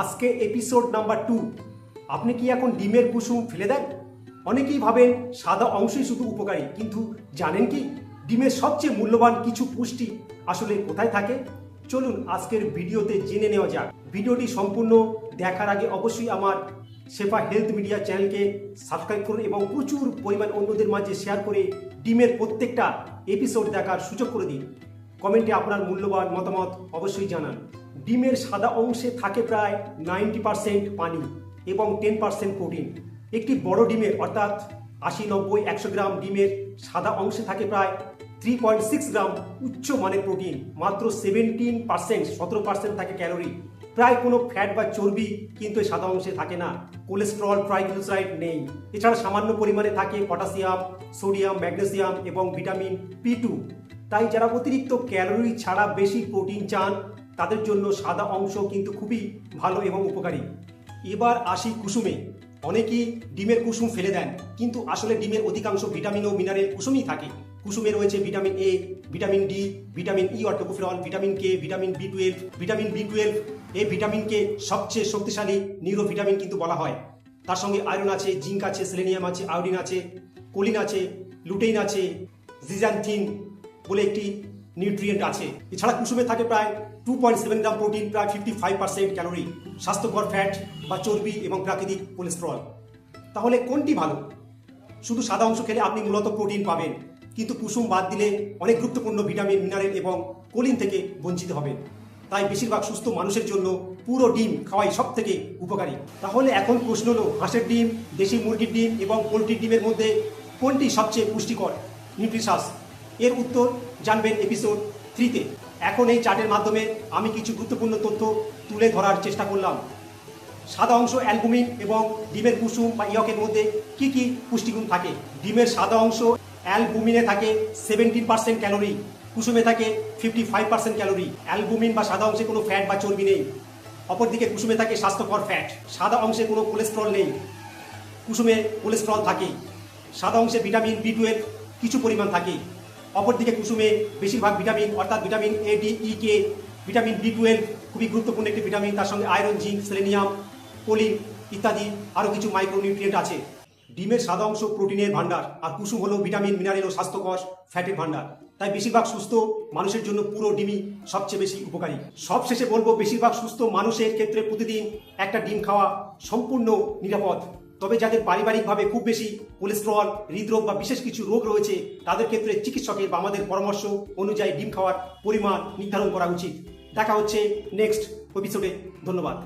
আজকে episode number 2। আপনি কি এখন ডিমের কুসুম ফেলে দেন? অনেকেই ভাবেন সাদা অংশই শুধু উপকারী, কিন্তু জানেন কি ডিমের সবচেয়ে মূল্যবান কিছু পুষ্টি আসলে কোথায় থাকে? চলুন আজকের ভিডিওতে জেনে নেওয়া যাক। ভিডিওটি সম্পূর্ণ দেখার আগে অবশ্যই আমার শেফা হেলথ মিডিয়া চ্যানেলকে সাবস্ক্রাইব করুন এবং প্রচুর পরিমাণ অন্যদের মাঝে শেয়ার করে ডিমের প্রত্যেকটা এপিসোড দেখার সুযোগ করে দিন। কমেন্টে আপনার মূল্যবান মতামত অবশ্যই জানান। ডিমের সাদা অংশে থাকে প্রায় 90% পানি এবং 10% প্রোটিন। একটি বড় ডিমের অর্থাৎ 80, 90, 100 গ্রাম ডিমের সাদা অংশে থাকে প্রায় 3.6 গ্রাম উচ্চ মানের প্রোটিন। মাত্র 17% থাকে ক্যালোরি। প্রায় কোনো ফ্যাট বা চর্বি কিন্তু এই সাদা অংশে থাকে না। কোলেস্টেরল, ট্রাইগ্লিসারাইড নেই। এছাড়া সামান্য পরিমাণে থাকে পটাশিয়াম, সোডিয়াম, ম্যাগনেসিয়াম এবং ভিটামিন B2। তাই যারা অতিরিক্ত ক্যালোরি ছাড়া বেশি প্রোটিন চান তাদের জন্য সাদা অংশ কিন্তু খুবই ভালো এবং উপকারী। এবার আসি কুসুমে। অনেকেই ডিমের কুসুম ফেলে দেন, কিন্তু আসলে ডিমের অধিকাংশ ভিটামিন ও মিনারেল কুসুমেই থাকে। কুসুমে রয়েছে vitamin A, vitamin D, vitamin E or tocopherol, vitamin K, vitamin B12, vitamin B12। এই ভিটামিনকে সবচেয়ে শক্তিশালী নিউরো ভিটামিন কিন্তু বলা হয়। তার সঙ্গে আয়রন আছে, জিঙ্ক আছে, সেলেনিয়াম আছে, আয়োডিন আছে, কোলিন আছে, লুটেইন আছে, জিজান্থিন বলে একটি নিউট্রিয়েন্ট আছে। এছাড়া কুসুমে থাকে প্রায় 2.7 গ্রাম প্রোটিন, প্রায় 55% ক্যালোরি, স্বাস্থ্যকর ফ্যাট বা চর্বি এবং প্রাকৃতিক কোলেস্টেরল। তাহলে কোনটি ভালো? শুধু সাদা অংশ খেলে আপনি মূলত প্রোটিন পাবেন, কিন্তু কুসুম বাদ দিলে অনেক গুরুত্বপূর্ণ ভিটামিন, মিনারেল এবং কোলিন থেকে বঞ্চিত হবেন। তাই বেশিরভাগ সুস্থ মানুষের জন্য পুরো ডিম খাওয়াই সব থেকে উপকারী। তাহলে এখন প্রশ্ন হলো, হাঁসের ডিম, দেশি মুরগির ডিম এবং পোলট্রির ডিমের মধ্যে কোনটি সবচেয়ে পুষ্টিকর, নিউট্রিশাস? এর উত্তর জানবেন এপিসোড 3-তে। এখন এই চার্টের মাধ্যমে আমি কিছু গুরুত্বপূর্ণ তথ্য তুলে ধরার চেষ্টা করলাম। সাদা অংশ অ্যালবুমিন এবং ডিমের কুসুম বা ইয়কের মধ্যে কি কি পুষ্টিগুণ থাকে? ডিমের সাদা অংশ অ্যালবুমিনে থাকে 17% ক্যালোরি, কুসুমে থাকে 55% ক্যালোরি। অ্যালবুমিন বা সাদা অংশে কোনো ফ্যাট বা চর্বি নেই। অপরদিকে কুসুমে থাকে স্বাস্থ্যকর ফ্যাট। সাদা অংশে কোনো কোলেস্টেরল নেই, কুসুমে কোলেস্টেরল থাকে। সাদা অংশে ভিটামিন B12 কিছু পরিমাণ থাকে। অপরদিকে কুসুমে বেশিরভাগ ভিটামিন অর্থাৎ vitamin A, D, E, K, vitamin B12 খুবই গুরুত্বপূর্ণ একটি ভিটামিন। তার সঙ্গে আয়রন, জিঙ্ক, সেলেনিয়াম, কোলিন ইত্যাদি আরও কিছু মাইক্রোনিউট্রিয়েন্ট আছে। ডিমের সাদা অংশ প্রোটিনের ভাণ্ডার, আর কুসুম হলো ভিটামিন, মিনারেল ও স্বাস্থ্যকর ফ্যাটের ভাণ্ডার। তাই বেশিরভাগ সুস্থ মানুষের জন্য পুরো ডিমই সবচেয়ে বেশি উপকারী। সবশেষে বলবো, বেশিরভাগ সুস্থ মানুষের ক্ষেত্রে প্রতিদিন একটা ডিম খাওয়া সম্পূর্ণ নিরাপদ। তবে যাদের পারিবারিকভাবে খুব বেশি কোলেস্টেরল, হৃদরোগ বা বিশেষ কিছু রোগ রয়েছে তাদের ক্ষেত্রে চিকিৎসকের বা আমাদের পরামর্শ অনুযায়ী ডিম খাওয়ার পরিমাণ নির্ধারণ করা উচিত। দেখা হচ্ছে নেক্সট এপিসোডে। ধন্যবাদ।